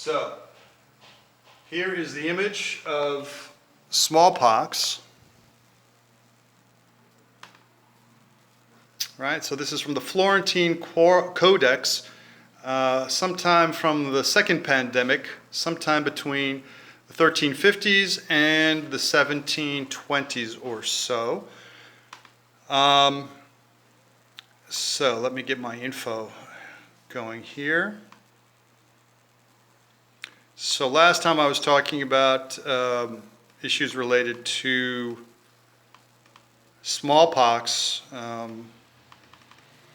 So, here is the image of smallpox. Right, so this is from the Florentine Codex, sometime from the second pandemic, sometime between the 1350s and the 1720s or so. So let me get my info going here. So last time I was talking about issues related to smallpox,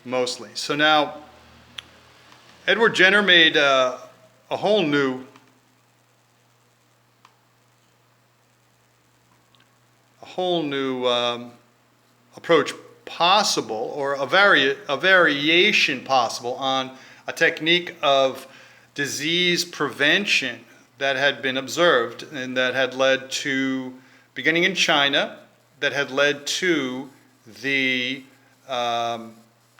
mostly. So now, Edward Jenner made a whole new approach possible, or a variation possible on a technique of disease prevention that had been observed and that had led to, beginning in China, that had led to the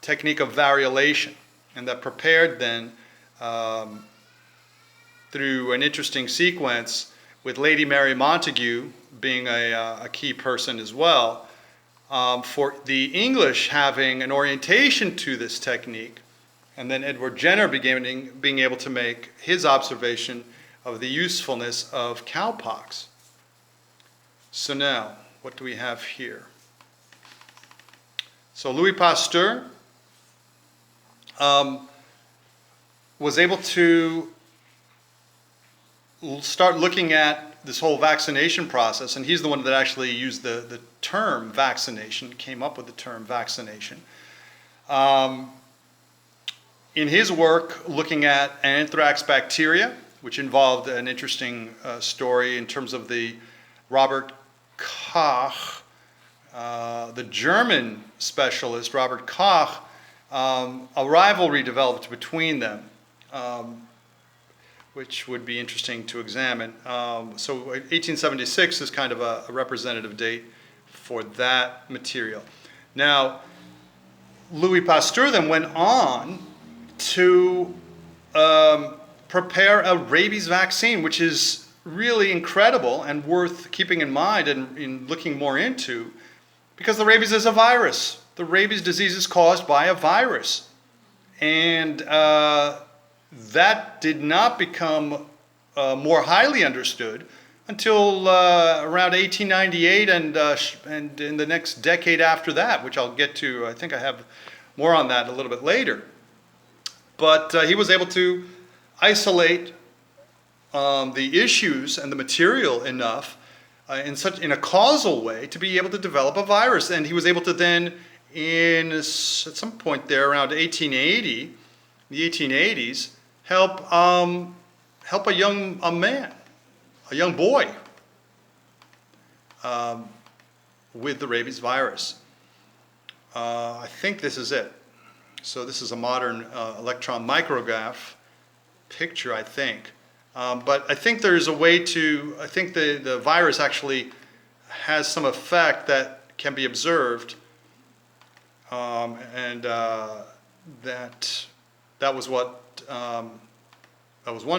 technique of variolation, and that prepared then through an interesting sequence with Lady Mary Montagu being a key person as well, for the English having an orientation to this technique, and then Edward Jenner being able to make his observation of the usefulness of cowpox. So now, what do we have here? So Louis Pasteur was able to start looking at this whole vaccination process, and he's the one that actually used the term vaccination, came up with the term vaccination. In his work looking at anthrax bacteria, which involved an interesting story in terms of the Robert Koch, the German specialist, Robert Koch, a rivalry developed between them, which would be interesting to examine. So 1876 is kind of a representative date for that material. Now, Louis Pasteur then went on to prepare a rabies vaccine, which is really incredible and worth keeping in mind and in looking more into, because the rabies is a virus. The rabies disease is caused by a virus. And that did not become more highly understood until around 1898 and in the next decade after that, which I'll get to. I think I have more on that a little bit later. But he was able to isolate the issues and the material enough in a causal way to be able to develop a virus. And he was able to then, at some point there around 1880, the 1880s, help a young boy with the rabies virus. I think this is it. So this is a modern electron micrograph picture, I think. But I think there's a way to, I think the virus actually has some effect that can be observed, and that was one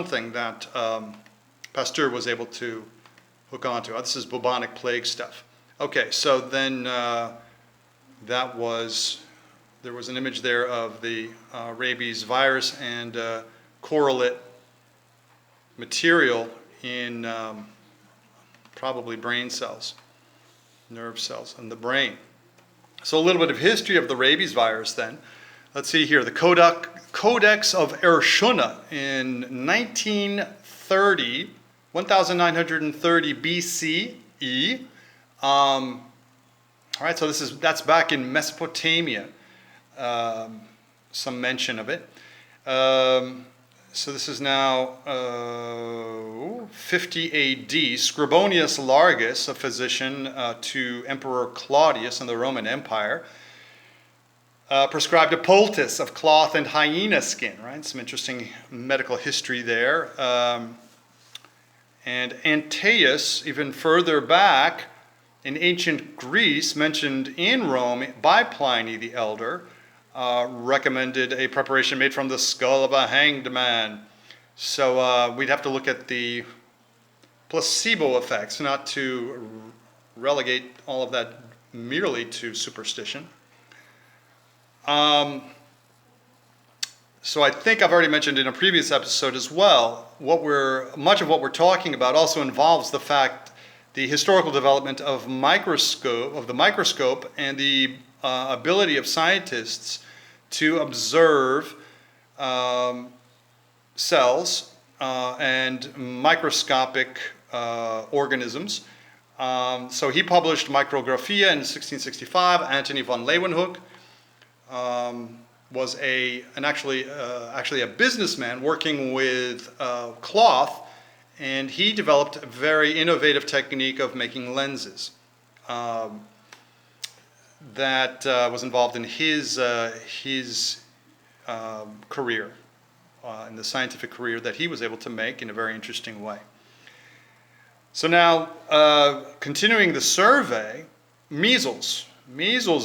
thing that Pasteur was able to hook onto. This is bubonic plague stuff. Okay, so then there was an image there of the rabies virus and correlate material in probably brain cells, nerve cells in the brain. So a little bit of history of the rabies virus then. Let's see here, the Codex of Ershuna in 1930 BCE. All right, so that's back in Mesopotamia, some mention of it. So this is now 50 AD. Scribonius Largus, a physician to Emperor Claudius in the Roman Empire, prescribed a poultice of cloth and hyena skin, right? Some interesting medical history there. And Antaeus, even further back in ancient Greece, mentioned in Rome by Pliny the Elder, recommended a preparation made from the skull of a hanged man. So we'd have to look at the placebo effects, not to relegate all of that merely to superstition. So I think I've already mentioned in a previous episode as well, much of what we're talking about also involves the historical development of the microscope and the ability of scientists to observe cells and microscopic organisms. So he published Micrographia in 1665. Antony von Leeuwenhoek was actually a businessman working with cloth, and he developed a very innovative technique of making lenses that was involved in his career, in the scientific career that he was able to make in a very interesting way. So now, continuing the survey, measles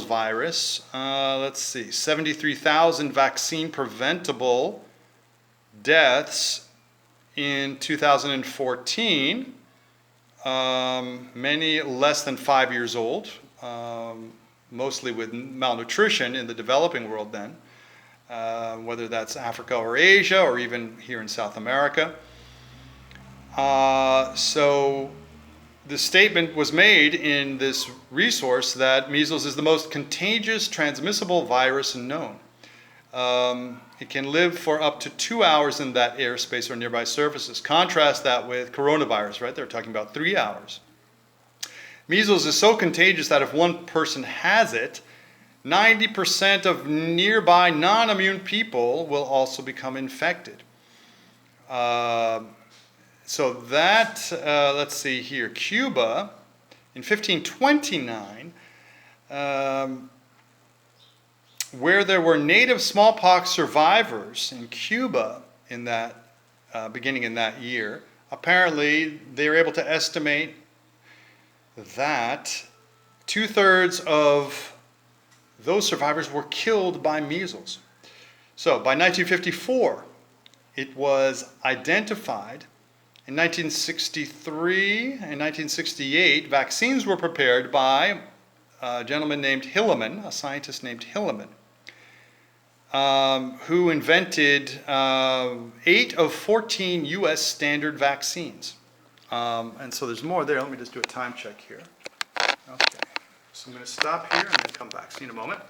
virus, let's see, 73,000 vaccine preventable deaths in 2014, many less than 5 years old, mostly with malnutrition in the developing world then, whether that's Africa or Asia or even here in South America. So the statement was made in this resource that measles is the most contagious transmissible virus known. It can live for up to 2 hours in that airspace or nearby surfaces. Contrast that with coronavirus, right? They're talking about 3 hours. Measles is so contagious that if one person has it, 90% of nearby non-immune people will also become infected. So that, let's see here, Cuba, in 1529, where there were native smallpox survivors in Cuba in that, beginning in that year, apparently they were able to estimate that 2/3 of those survivors were killed by measles. So by 1954, it was identified. In 1963 and 1968, vaccines were prepared by a gentleman named Hilleman, a scientist named Hilleman, who invented 8 of 14 US standard vaccines. And so there's more there. Let me just do a time check here. Okay, so I'm going to stop here and then come back. See you in a moment.